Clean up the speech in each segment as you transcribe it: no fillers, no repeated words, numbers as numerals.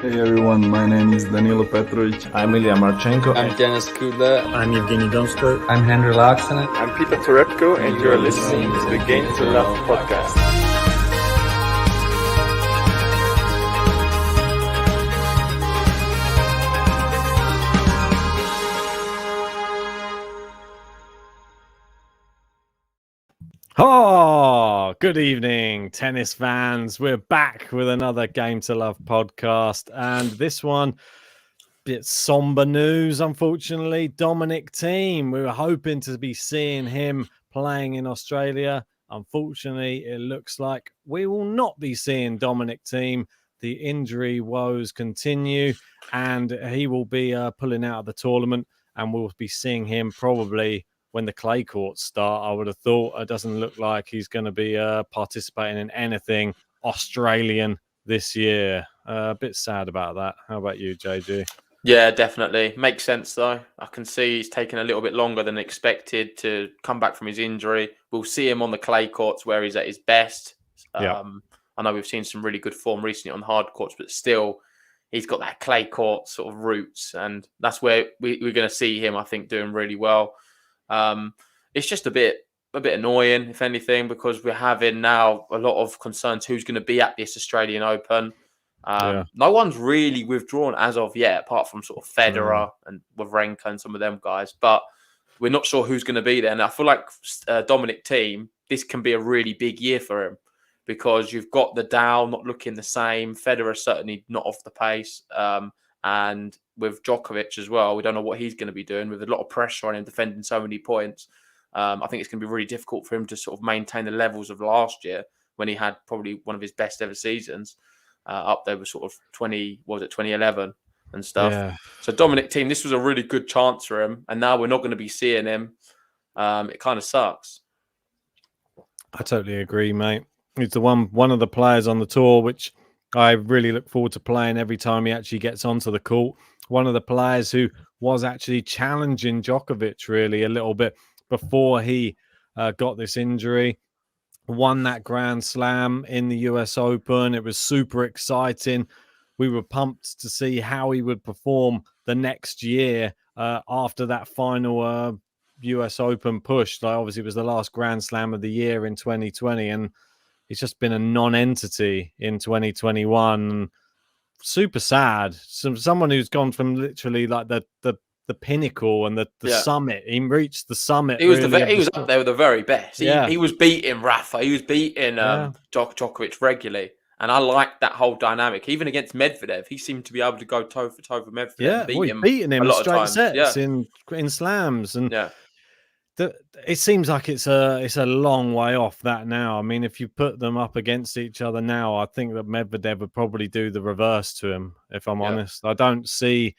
Hey everyone, my name is Danilo Petrovic. I'm Ilya Marchenko. I'm Denis Kudla. I'm Evgeny Donskoy. I'm Henry Laaksonen. I'm Peter Torebko, and you're listening to the Game to Love podcast. Oh, good evening, tennis fans. We're back with another Game to Love podcast. And this one, bit somber news, unfortunately. Dominic Thiem. We were hoping to be seeing him playing in Australia. Unfortunately, it looks like we will not be seeing Dominic Thiem. The injury woes continue, and he will be pulling out of the tournament, and we'll be seeing him probably when the clay courts start. I would have thought. It doesn't look like he's going to be participating in anything Australian this year. A bit sad about that. How about you, JG? Yeah, definitely. Makes sense, though. I can see he's taken a little bit longer than expected to come back from his injury. We'll see him on the clay courts where he's at his best. I know we've seen some really good form recently on hard courts, but still, he's got that clay court sort of roots, and that's where we're going to see him, I think, doing really well. It's just a bit annoying, if anything, because we're having now a lot of concerns who's going to be at this Australian Open. No one's really withdrawn as of yet, apart from sort of Federer and Wawrinka and some of them guys. But we're not sure who's going to be there. And I feel like Dominic Thiem, this can be a really big year for him because you've got the Dow not looking the same. Federer certainly not off the pace. And with Djokovic as well, we don't know what he's going to be doing with a lot of pressure on him defending so many points. I think it's going to be really difficult for him to sort of maintain the levels of last year when he had probably one of his best ever seasons. Up there with sort of 2011 and stuff. Yeah. So Dominic Thiem, this was a really good chance for him, and now we're not going to be seeing him. It kind of sucks. I totally agree, mate. He's the one of the players on the tour which I really look forward to playing every time he actually gets onto the court. One of the players who was actually challenging Djokovic really a little bit before he got this injury. Won that Grand Slam in the US Open. It was super exciting. We were pumped to see how he would perform the next year after that final US Open push. Like, obviously, it was the last Grand Slam of the year in 2020, and it's just been a non-entity in 2021. Super sad. Someone who's gone from literally like the pinnacle and the summit. He reached the summit. He was he was up there with the very best. He was beating Rafa. He was beating Djokovic regularly. And I liked that whole dynamic. Even against Medvedev, he seemed to be able to go toe for toe with Medvedev. Yeah, beating him straight sets in slams. And it seems like it's a long way off that now. I mean, if you put them up against each other now, I think that Medvedev would probably do the reverse to him, if I'm honest. I don't see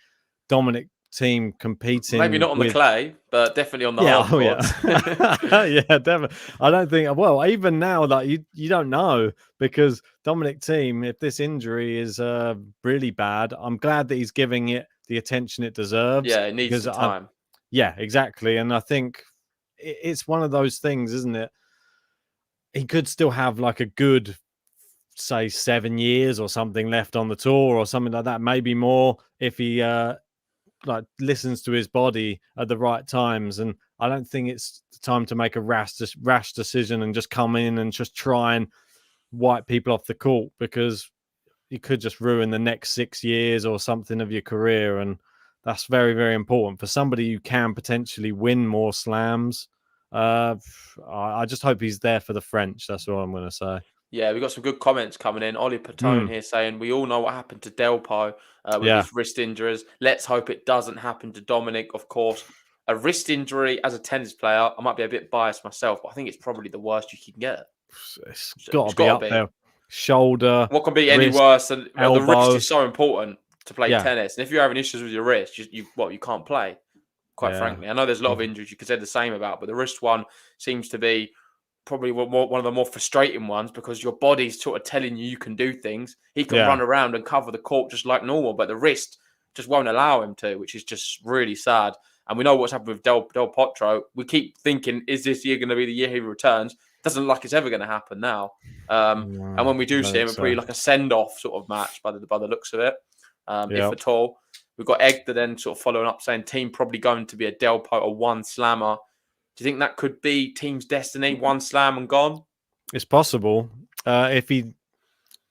Dominic Thiem competing. Maybe not on the clay, but definitely on the hard courts. Yeah, definitely. I don't think. Well, even now, like you don't know, because Dominic Thiem, if this injury is really bad, I'm glad that he's giving it the attention it deserves. Yeah, it needs some time. Yeah, exactly. And I think it's one of those things, isn't it? He could still have like a good, say, 7 years or something left on the tour or something like that. Maybe more if he listens to his body at the right times. And I don't think it's the time to make a rash decision and just come in and just try and wipe people off the court, because you could just ruin the next 6 years or something of your career. And that's very, very important for somebody who can potentially win more slams. I just hope he's there for the French. That's all I'm going to say. Yeah, we've got some good comments coming in. Ollie Patone here saying, we all know what happened to Delpo with his wrist injuries. Let's hope it doesn't happen to Dominic. Of course, a wrist injury as a tennis player, I might be a bit biased myself, but I think it's probably the worst you can get. It's got to be up there. Shoulder. What can be wrist, any worse than elbow. The wrist is so important to play tennis. And if you're having issues with your wrist, you can't play, quite frankly. I know there's a lot of injuries you could say the same about, but the wrist one seems to be probably one of the more frustrating ones, because your body's sort of telling you can do things. He can run around and cover the court just like normal, but the wrist just won't allow him to, which is just really sad. And we know what's happened with Del Potro. We keep thinking, is this year going to be the year he returns? Doesn't look like it's ever going to happen now. And when we do see him, it'll be like a send-off sort of match by the looks of it. if at all. We've got Egder then sort of following up saying Thiem probably going to be a Delpo or one slammer. Do you think that could be Thiem's destiny? One slam and gone? It's possible. If he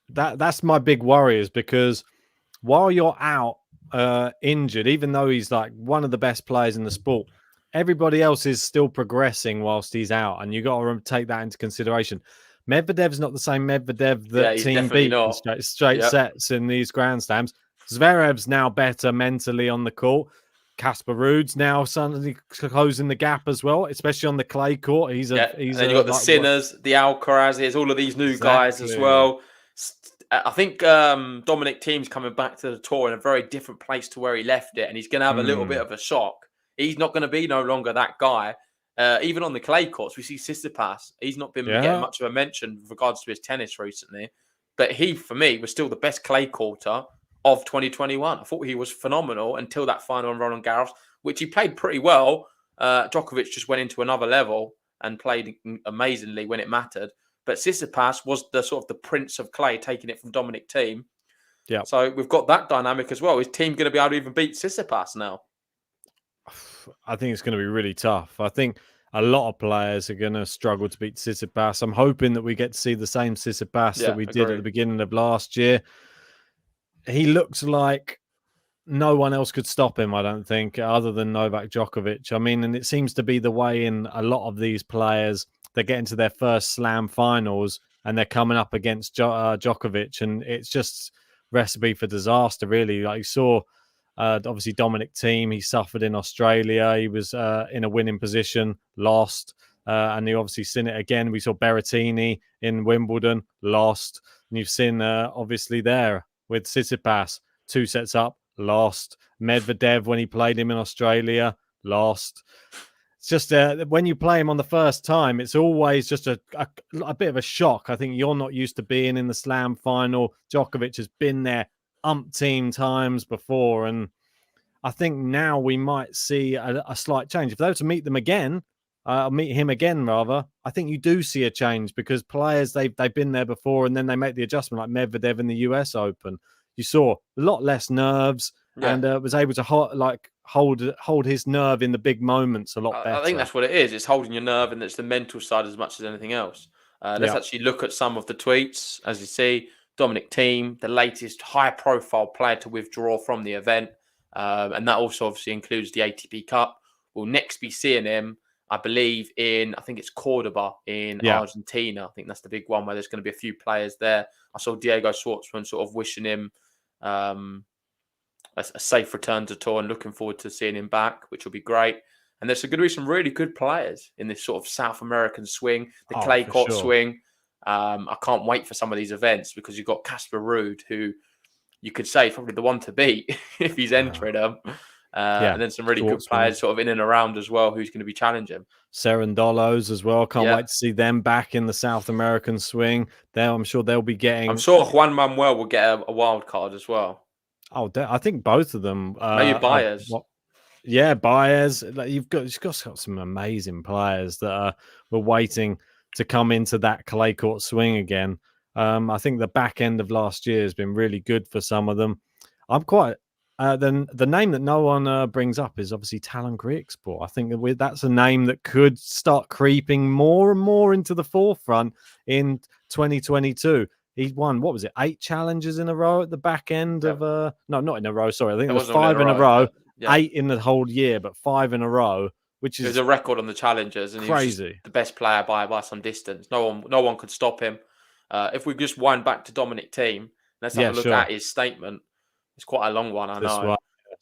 that's my big worry, is because while you're out injured, even though he's like one of the best players in the sport, everybody else is still progressing whilst he's out, and you got to take that into consideration. Medvedev's not the same Medvedev that Thiem beat in straight sets in these Grand Slams. Zverev's now better mentally on the court. Casper Ruud's now suddenly closing the gap as well, especially on the clay court. He's and then you've got the Sinners, the Alcarazes, all of these new guys as well. I think Dominic Thiem's coming back to the tour in a very different place to where he left it, and he's going to have a little bit of a shock. He's not going to be no longer that guy. Even on the clay courts, we see Tsitsipas. He's not been getting much of a mention with regards to his tennis recently, but he, for me, was still the best clay courter of 2021. I thought he was phenomenal until that final on Roland Garros, which he played pretty well. Djokovic just went into another level and played amazingly when it mattered. But Tsitsipas was the sort of the prince of clay, taking it from Dominic Thiem. Yeah. So we've got that dynamic as well. Is Thiem going to be able to even beat Tsitsipas now? I think it's going to be really tough. I think a lot of players are going to struggle to beat Tsitsipas. I'm hoping that we get to see the same Tsitsipas that we did at the beginning of last year. He looks like no one else could stop him, I don't think, other than Novak Djokovic. I mean, and it seems to be the way in a lot of these players. They get into their first slam finals and they're coming up against Djokovic, and it's just recipe for disaster, really. Like you saw, obviously, Dominic Thiem, he suffered in Australia. He was in a winning position, lost. And you obviously seen it again. We saw Berrettini in Wimbledon, lost. And you've seen, obviously, there with Tsitsipas, 2 sets up, lost. Medvedev, when he played him in Australia, lost. It's just when you play him on the first time, it's always just a bit of a shock. I think you're not used to being in the slam final. Djokovic has been there umpteen times before, and I think now we might see a slight change. If they were to meet him again, I think you do see a change, because players, they've been there before and then they make the adjustment, like Medvedev in the US Open. You saw a lot less nerves and was able to hold his nerve in the big moments a lot better. I think that's what it is. It's holding your nerve, and it's the mental side as much as anything else. Let's actually look at some of the tweets. As you see, Dominic Thiem, the latest high-profile player to withdraw from the event, and that also obviously includes the ATP Cup. We'll next be seeing him, I believe, I think it's Cordoba in Argentina. I think that's the big one where there's going to be a few players there. I saw Diego Schwartzman sort of wishing him a safe return to tour and looking forward to seeing him back, which will be great. And there's going to be some really good players in this sort of South American swing, the clay court swing. I can't wait for some of these events, because you've got Casper Ruud, who you could say is probably the one to beat if he's entering them. And then some really good players sort of in and around as well, who's going to be challenging. Serendolos as well. Can't wait to see them back in the South American swing. I'm sure they'll be getting... I'm sure Juan Manuel will get a wild card as well. Oh, I think both of them. Maybe Baez. Baez. You've got some amazing players that were waiting to come into that clay court swing again. I think the back end of last year has been really good for some of them. I'm quite... the name that no one brings up is obviously Talon Griekspoor. I think that's a name that could start creeping more and more into the forefront in 2022. He won, 8 challenges in a row at the back end of... No, not in a row, sorry. I think it was 5 in a row. 8 in the whole year, but 5 in a row, which is... There's a record on the challenges, and crazy. He was the best player by some distance. No one could stop him. If we just wind back to Dominic Thiem, let's have a look at his statement. It's quite a long one, I know.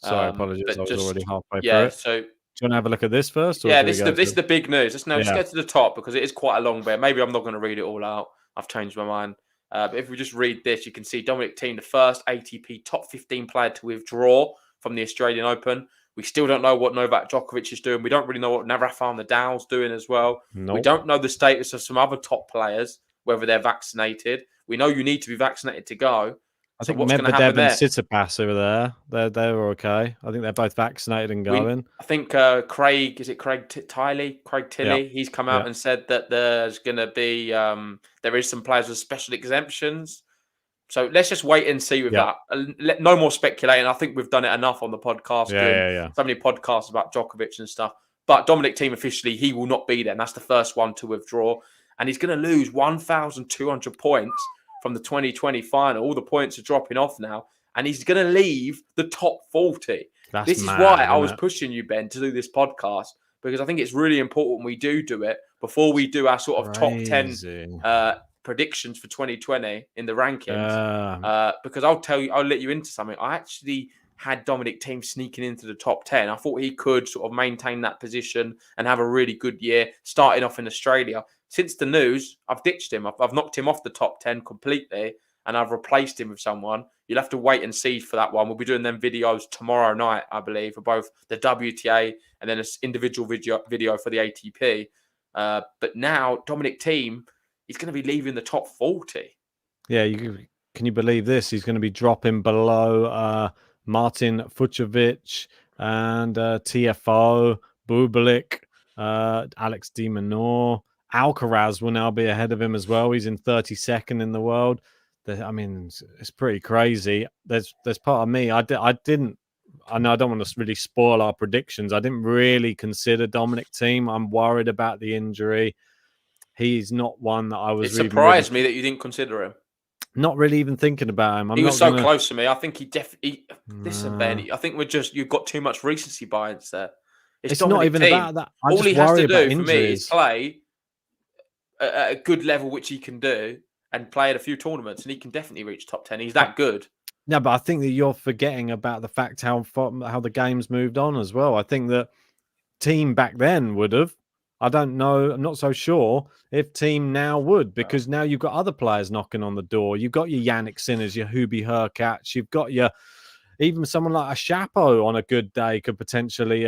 Sorry, apologies. I was already halfway through it. So... Do you want to have a look at this first? Or this is the big news. Let's get to the top, because it is quite a long bit. Maybe I'm not going to read it all out. I've changed my mind. But if we just read this, you can see Dominic Thiem, the first ATP top 15 player to withdraw from the Australian Open. We still don't know what Novak Djokovic is doing. We don't really know what Rafael Nadal's doing as well. Nope. We don't know the status of some other top players, whether they're vaccinated. We know you need to be vaccinated to go. I think Medvedev and Tsitsipas are there. They're okay. I think they're both vaccinated and going. I think Craig Tiley? He's come out and said that there's going to be there is some players with special exemptions. So let's just wait and see with that. No more speculating. I think we've done it enough on the podcast. So many podcasts about Djokovic and stuff. But Dominic Thiem officially, he will not be there. And that's the first one to withdraw. And he's going to lose 1,200 points from the 2020 final. All the points are dropping off now. And he's going to leave the top 40. This is why I was pushing you, Ben, to do this podcast. Because I think it's really important we do it before we do our sort of top 10 predictions for 2020 in the rankings. Because I'll let you into something. I actually had Dominic Thiem sneaking into the top 10. I thought he could sort of maintain that position and have a really good year, starting off in Australia. Since the news, I've ditched him. I've knocked him off the top 10 completely, and I've replaced him with someone. You'll have to wait and see for that one. We'll be doing them videos tomorrow night, I believe, for both the WTA and then an individual video for the ATP. But now, Dominic Thiem, he's going to be leaving the top 40. Yeah, can you believe this? He's going to be dropping below Martin Fucsovics and TFO, Bublik, Alex de Minaur. Alcaraz will now be ahead of him as well. He's in 32nd in the world. I mean, it's pretty crazy. There's part of me. I know I don't want to really spoil our predictions. I didn't really consider Dominic Thiem. I'm worried about the injury. He's not one that I was. It surprised me that you didn't consider him. Not really even thinking about him. He was so close to me. I think he definitely. Listen, Ben. I think you've got too much recency bias there. It's not even about that. All he has to do for me is play at a good level, which he can do, and play at a few tournaments, and he can definitely reach top 10. He's that good. No, but I think that you're forgetting about the fact how the game's moved on as well. I think that Thiem back then would have. I don't know. I'm not so sure if Thiem now would, because now you've got other players knocking on the door. You've got your Yannick Sinners, your Hubie Hurkacz. You've got even someone like a Shapo on a good day could potentially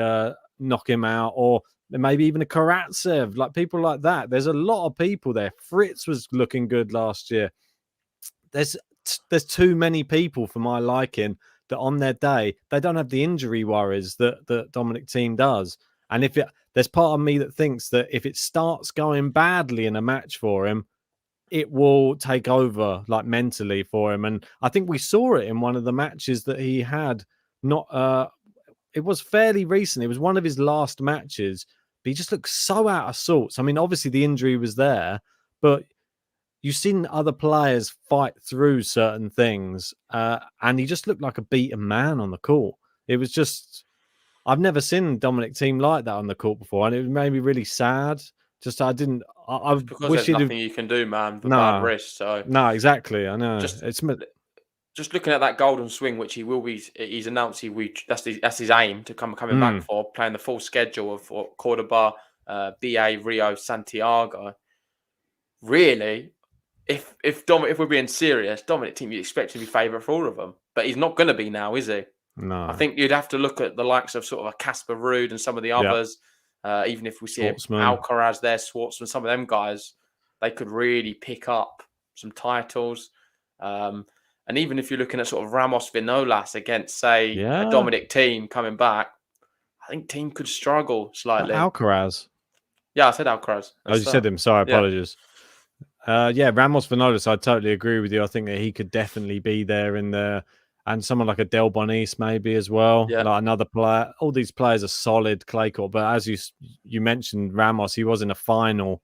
knock him out, or maybe even a Karatsev, like people like that. There's a lot of people there. Fritz was looking good last year. There's too many people for my liking that on their day, they don't have the injury worries that Dominic Thiem does. And there's part of me that thinks that if it starts going badly in a match for him, it will take over like mentally for him. And I think we saw it in one of the matches that he had. It was fairly recent. It was one of his last matches, but he just looked so out of sorts. I mean, obviously the injury was there, but you've seen other players fight through certain things, and he just looked like a beaten man on the court. It was just, I've never seen Dominic Thiem like that on the court before, and it made me really sad. Just I wish there's nothing you can do, man, with bad wrist. So no, exactly. I know. Just looking at that golden swing, which he's announced that's his aim to coming back for, playing the full schedule of Cordoba, BA, Rio, Santiago. Really, if we're being serious, Dominic Thiem, you expect to be favourite for all of them, but he's not going to be now, is he? No. I think you'd have to look at the likes of sort of a Casper Ruud and some of the others. Even if we see Alcaraz there, Schwartzman, some of them guys, they could really pick up some titles. And even if you're looking at sort of Ramos Vinolas against, say, a Dominic Thiem coming back, I think Thiem could struggle slightly. Alcaraz. Yeah, I said Alcaraz. You said him. Sorry, apologies. Ramos Vinolas, I totally agree with you. I think that he could definitely be there in there. And someone like a Del Bonis maybe as well. Yeah. Like another player. All these players are solid clay court. But as you mentioned, Ramos, he was in a final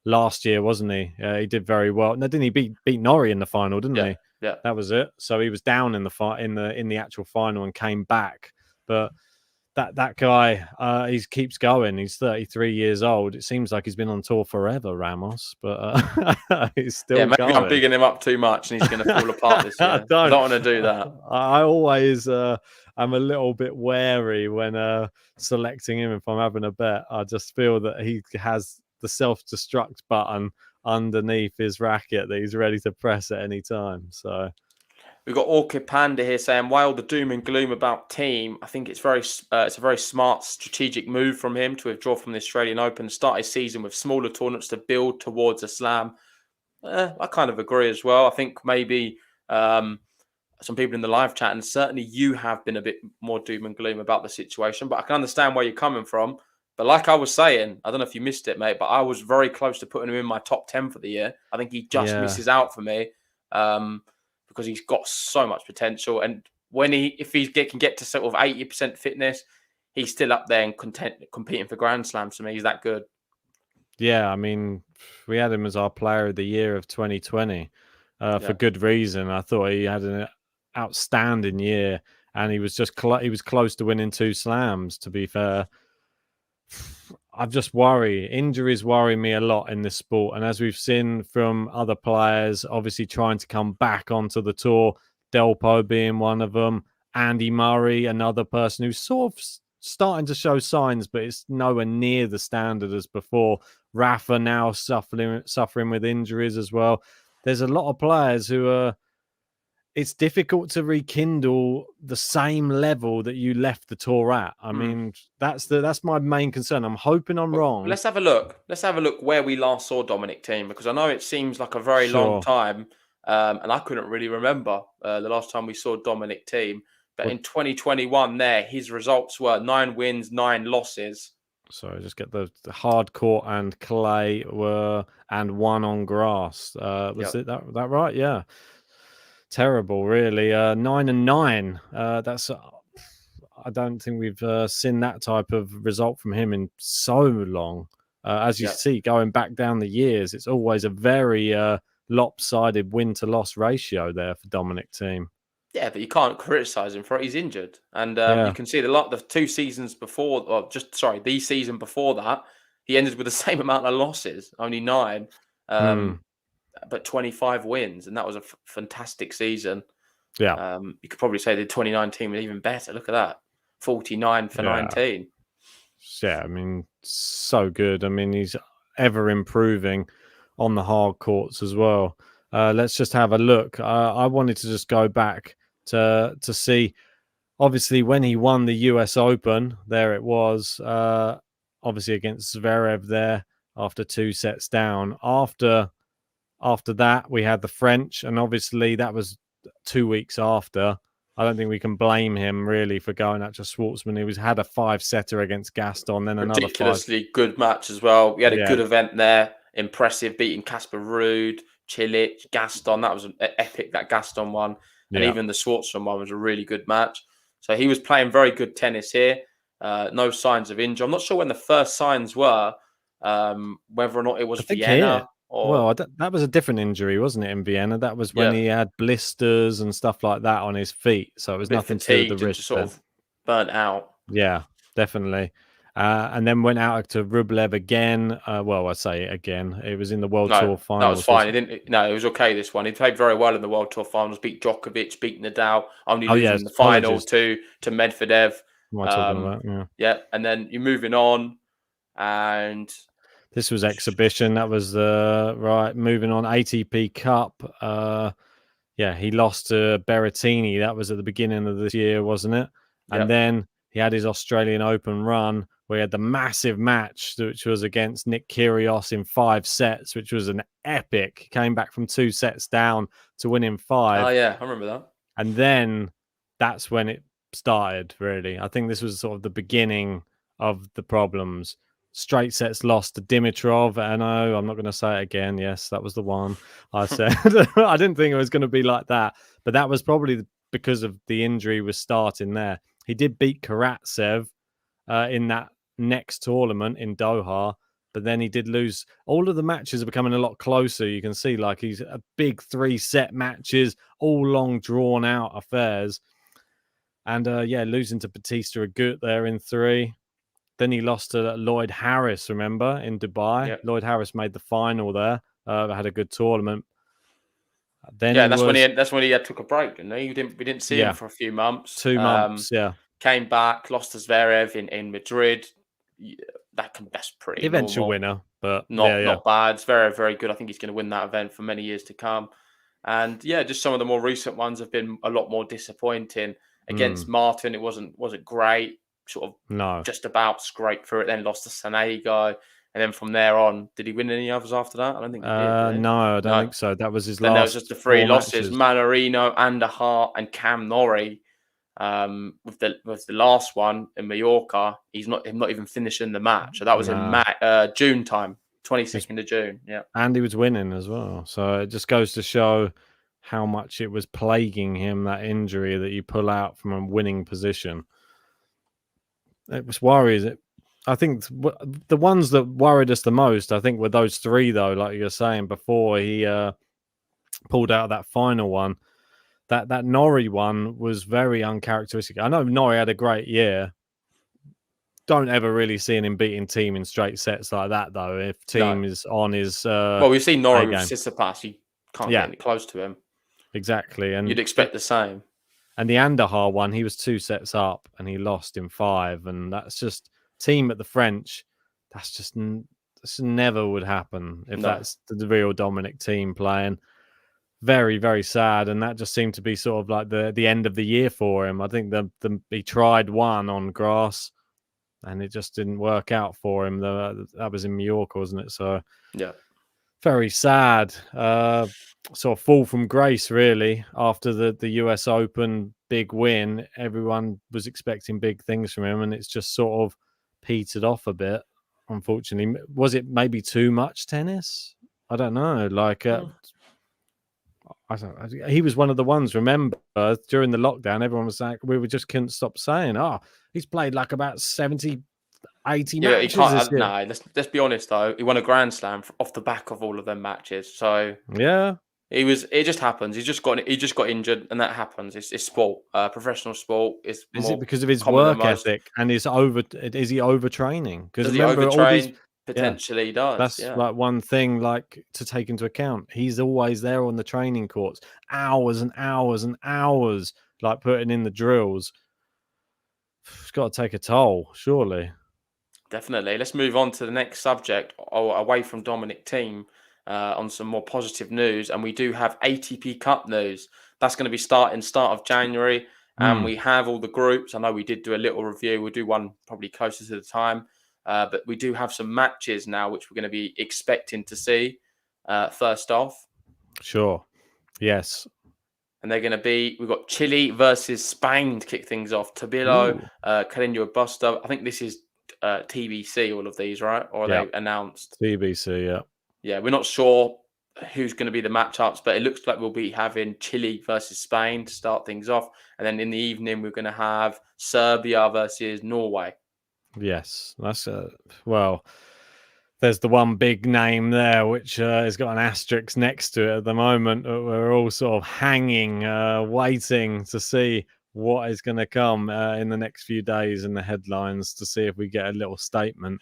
last year, wasn't he? He did very well. No, didn't he beat Norrie in the final? Didn't he? Yeah, that was it. So he was down in the actual final and came back. But that guy, he keeps going. He's 33 years old. It seems like he's been on tour forever, Ramos, but he's still maybe going. I'm bigging him up too much and he's going to fall apart this year. I don't want to do that. I always am a little bit wary when selecting him if I'm having a bet. I just feel that he has the self-destruct button underneath his racket that he's ready to press at any time. So we've got Orchid Panda here saying, while the doom and gloom about Thiem, I think it's a very smart strategic move from him to withdraw from the Australian Open, start his season with smaller tournaments to build towards a slam. I kind of agree as well. I think maybe some people in the live chat, and certainly you have been a bit more doom and gloom about the situation, but I can understand where you're coming from. But like I was saying, I don't know if you missed it, mate, but I was very close to putting him in my top 10 for the year. I think he just misses out for me. because he's got so much potential. And if he can get to sort of 80% fitness, he's still up there and competing for Grand Slams. To me, he's that good. Yeah, I mean, we had him as our player of the year of 2020 for good reason. I thought he had an outstanding year, and he was just he was close to winning 2 slams, to be fair. I just worry. Injuries worry me a lot in this sport. And as we've seen from other players, obviously trying to come back onto the tour, Delpo being one of them, Andy Murray, another person who's sort of starting to show signs, but it's nowhere near the standard as before. Rafa now suffering with injuries as well. There's a lot of players who are... It's difficult to rekindle the same level that you left the tour at. I mean, that's my main concern. I'm hoping I'm wrong. Let's have a look. Let's have a look where we last saw Dominic Thiem, because I know it seems like a very long time, and I couldn't really remember the last time we saw Dominic Thiem. But in 2021, his results were 9 wins, 9 losses. So just get the hard court and clay and 1 on grass. Was it that right? Yeah. Terrible, really. 9 and 9. That's... I don't think we've seen that type of result from him in so long. As you see, going back down the years, it's always a very lopsided win-to-loss ratio there for Dominic Thiem. Yeah, but you can't criticise him for it. He's injured. And you can see the 2 seasons before, the season before that, he ended with the same amount of losses, only 9. But 25 wins, and that was a fantastic season. Yeah. You could probably say the 2019 was even better. Look at that. 49 for 19. Yeah, I mean, so good. I mean, he's ever improving on the hard courts as well. Let's just have a look. I wanted to just go back to see, obviously, when he won the US Open, there it was, obviously against Zverev there after 2 sets down. After that, we had the French, and obviously that was 2 weeks after. I don't think we can blame him really for going out to Schwartzman. He had a 5-setter against Gaston, then another ridiculously good match as well. We had a good event there. Impressive, beating Casper Ruud, Cilic, Gaston. That was epic, that Gaston one. And even the Schwartzman one was a really good match. So he was playing very good tennis here. No signs of injury. I'm not sure when the first signs were, whether or not it was Vienna. Well, that was a different injury, wasn't it, in Vienna? That was when he had blisters and stuff like that on his feet. So it was nothing to do with the wrist. Just sort of burnt out. Yeah, definitely. And then went out to Rublev again. I say again. It was in the World Tour finals. That was fine. It was okay, this one. He played very well in the World Tour finals. Beat Djokovic, beat Nadal. Only losing the final to Medvedev. What am I talking about? Yeah, and then you're moving on. And... this was exhibition. That was moving on. ATP Cup. He lost to Berrettini. That was at the beginning of this year, wasn't it? And then he had his Australian Open run where he had the massive match, which was against Nick Kyrgios in 5 sets, which was an epic. He came back from 2 sets down to win in 5. Oh, yeah, I remember that. And then that's when it started, really. I think this was sort of the beginning of the problems. Straight sets lost to Dimitrov. I know, I'm not going to say it again. Yes, that was the one I said. I didn't think it was going to be like that. But that was probably because of the injury was starting there. He did beat Karatsev in that next tournament in Doha. But then he did lose. All of the matches are becoming a lot closer. You can see like he's a big 3-set matches, all long drawn out affairs. And losing to Batista Agut there in 3. Then he lost to Lloyd Harris, remember, in Dubai. Yep. Lloyd Harris made the final there. Had a good tournament. Then that's when he took a break, didn't he? We didn't see him for a few months. 2 months, Came back, lost to Zverev in Madrid. That's pretty eventual normal. winner, but not bad. It's very, very good. I think he's going to win that event for many years to come. And just some of the more recent ones have been a lot more disappointing. Against Martin, it wasn't great. Sort of just about scraped through it, then lost to Sanego, and then from there on, did he win any others after that? I don't think he did. No, I don't think so. That was his last. Then there was just the 3 losses: matches. Manarino, Anderhart, and Cam Norrie. With the last one in Mallorca, he's not even finishing the match. So that was in June time, 22nd of June. Yeah, and he was winning as well. So it just goes to show how much it was plaguing him, that injury that you pull out from a winning position. It was worrying. I think the ones that worried us the most, I think, were those three, though, like you were saying before he pulled out that final one. That Norrie one was very uncharacteristic. I know Norrie had a great year. Don't ever really see him beating Thiem in straight sets like that, though. If Thiem is on his well, we've seen Norrie with game. Tsitsipas. You can't get any close to him. Exactly, and you'd expect the same. And the Andahar one, he was 2 sets up and he lost in 5, and that's just Thiem at the French. That's never would happen if that's the real Dominic Thiem playing. Very, very sad, and that just seemed to be sort of like the end of the year for him. I think he tried one on grass, and it just didn't work out for him. That was in Mallorca, wasn't it? So yeah, very sad. Sort of fall from grace, really, after the US Open big win. Everyone was expecting big things from him, and it's just sort of petered off a bit, unfortunately. Was it maybe too much tennis? I don't know. Like, he was one of the ones, remember, during the lockdown, everyone was like, we just couldn't stop saying, he's played like about 70, 80 matches. He can't. No, let's be honest though. He won a Grand Slam off the back of all of them matches. So yeah, it just happens. He just got injured, and that happens. It's sport, professional sport. Is it because of his work ethic and is he overtraining? Because he overtrain? Potentially, he does. That's like one thing like to take into account. He's always there on the training courts, hours and hours and hours, like putting in the drills. It's got to take a toll, surely. Definitely. Let's move on to the next subject, away from Dominic Thiem, on some more positive news. And we do have ATP Cup news. That's going to be start of January. And we have all the groups. I know we did do a little review. We'll do one probably closer to the time. But we do have some matches now, which we're going to be expecting to see first off. Sure. Yes. And they're going to be, we've got Chile versus Spain to kick things off. Tabilo, Carreño Busta. I think this is TBC, all of these, right? Or they announced? TBC, yeah. Yeah, we're not sure who's going to be the matchups, but it looks like we'll be having Chile versus Spain to start things off. And then in the evening, we're going to have Serbia versus Norway. Yes, that's well. There's the one big name there, which has got an asterisk next to it at the moment. We're all sort of hanging, waiting to see what is going to come in the next few days in the headlines to see if we get a little statement.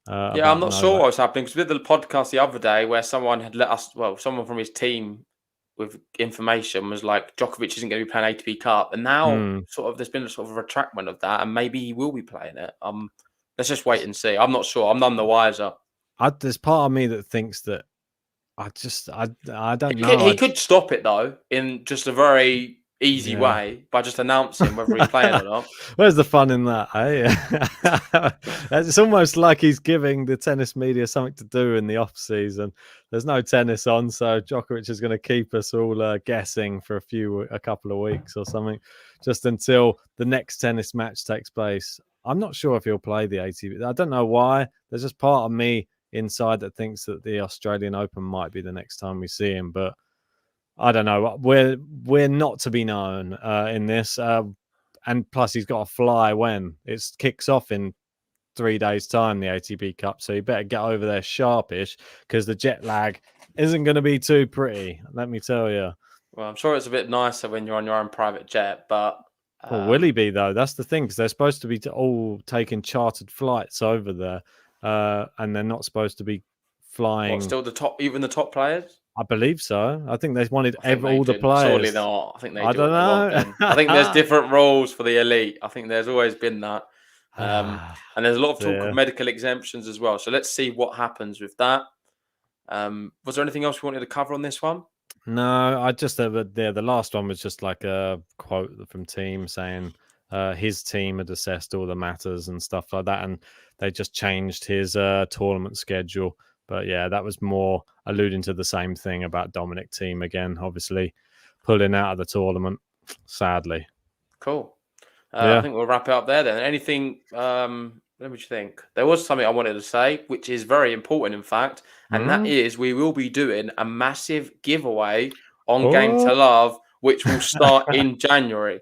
I'm not sure what's happening because we did the podcast the other day where someone had someone from his team with information was like Djokovic isn't going to be playing ATP Cup, and now there's been a sort of retractment of that, and maybe he will be playing it. Let's just wait and see. I'm not sure. I'm none the wiser. There's part of me that thinks that I don't know. He could stop it though in just a very easy way by just announcing whether he's playing or not. Where's the fun in that? Eh? It's almost like he's giving the tennis media something to do in the off season. There's no tennis on, so Djokovic is going to keep us all guessing for a couple of weeks or something, just until the next tennis match takes place. I'm not sure if he'll play the ATP. I don't know why. There's just part of me inside that thinks that the Australian Open might be the next time we see him, but I don't know. We're not to be known in this, and plus he's got to fly when it kicks off in 3 days' time, the ATP Cup. So you better get over there sharpish because the jet lag isn't going to be too pretty. Let me tell you. Well, I'm sure it's a bit nicer when you're on your own private jet, but will he be though? That's the thing because they're supposed to be all taking chartered flights over there, and they're not supposed to be flying. Still even the top players. I believe so. I think they wanted all the players. Surely not. I think they. I don't know. I think there's different rules for the elite. I think there's always been that, and there's a lot of talk of medical exemptions as well. So let's see what happens with that. Was there anything else we wanted to cover on this one? No, I just the last one was just like a quote from Thiem saying his team had assessed all the matters and stuff like that, and they just changed his tournament schedule. But yeah, that was more alluding to the same thing about Dominic Thiem again, obviously pulling out of the tournament, sadly. Cool. I think we'll wrap it up there then. Anything, let me think. There was something I wanted to say, which is very important, in fact, and that is we will be doing a massive giveaway on Game to Oh. Love, which will start in January.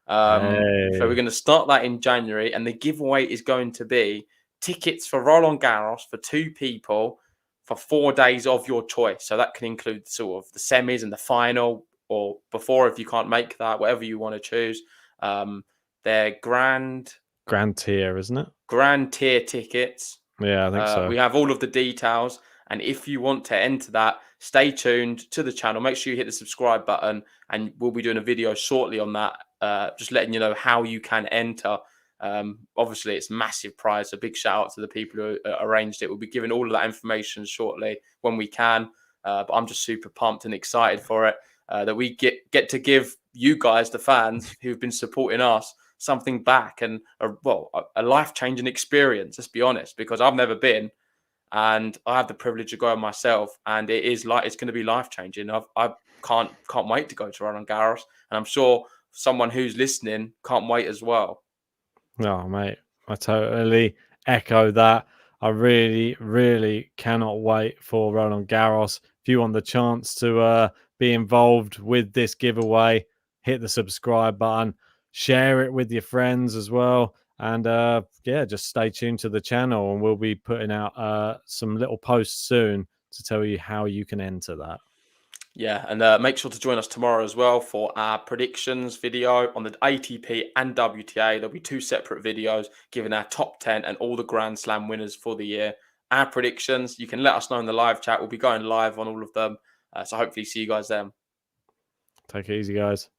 So Hey. we're going to start that in January, and the giveaway is going to be tickets for Roland Garros for 2 people for 4 days of your choice. So that can include sort of the semis and the final, or before if you can't make that, whatever you want to choose. They're grand tier, isn't it? grand tier tickets. Yeah, I think so. We have all of the details, and if you want to enter that, stay tuned to the channel. Make sure you hit the subscribe button, and we'll be doing a video shortly on that, just letting you know how you can enter. Obviously, it's a massive prize. A big shout out to the people who arranged it. We'll be giving all of that information shortly when we can. But I'm just super pumped and excited for it, that we get to give you guys, the fans who've been supporting us, something back, and a life-changing experience. Let's be honest, because I've never been, and I have the privilege of going myself, and it's going to be life-changing. I can't wait to go to Roland Garros, and I'm sure someone who's listening can't wait as well. Oh, mate, I totally echo that. I really, really cannot wait for Roland Garros. If you want the chance to be involved with this giveaway, hit the subscribe button, share it with your friends as well. And yeah, just stay tuned to the channel, and we'll be putting out some little posts soon to tell you how you can enter that. Yeah, and make sure to join us tomorrow as well for our predictions video on the ATP and WTA. There'll be 2 separate videos giving our top 10 and all the Grand Slam winners for the year. Our predictions, you can let us know in the live chat. We'll be going live on all of them. So hopefully see you guys then. Take it easy, guys.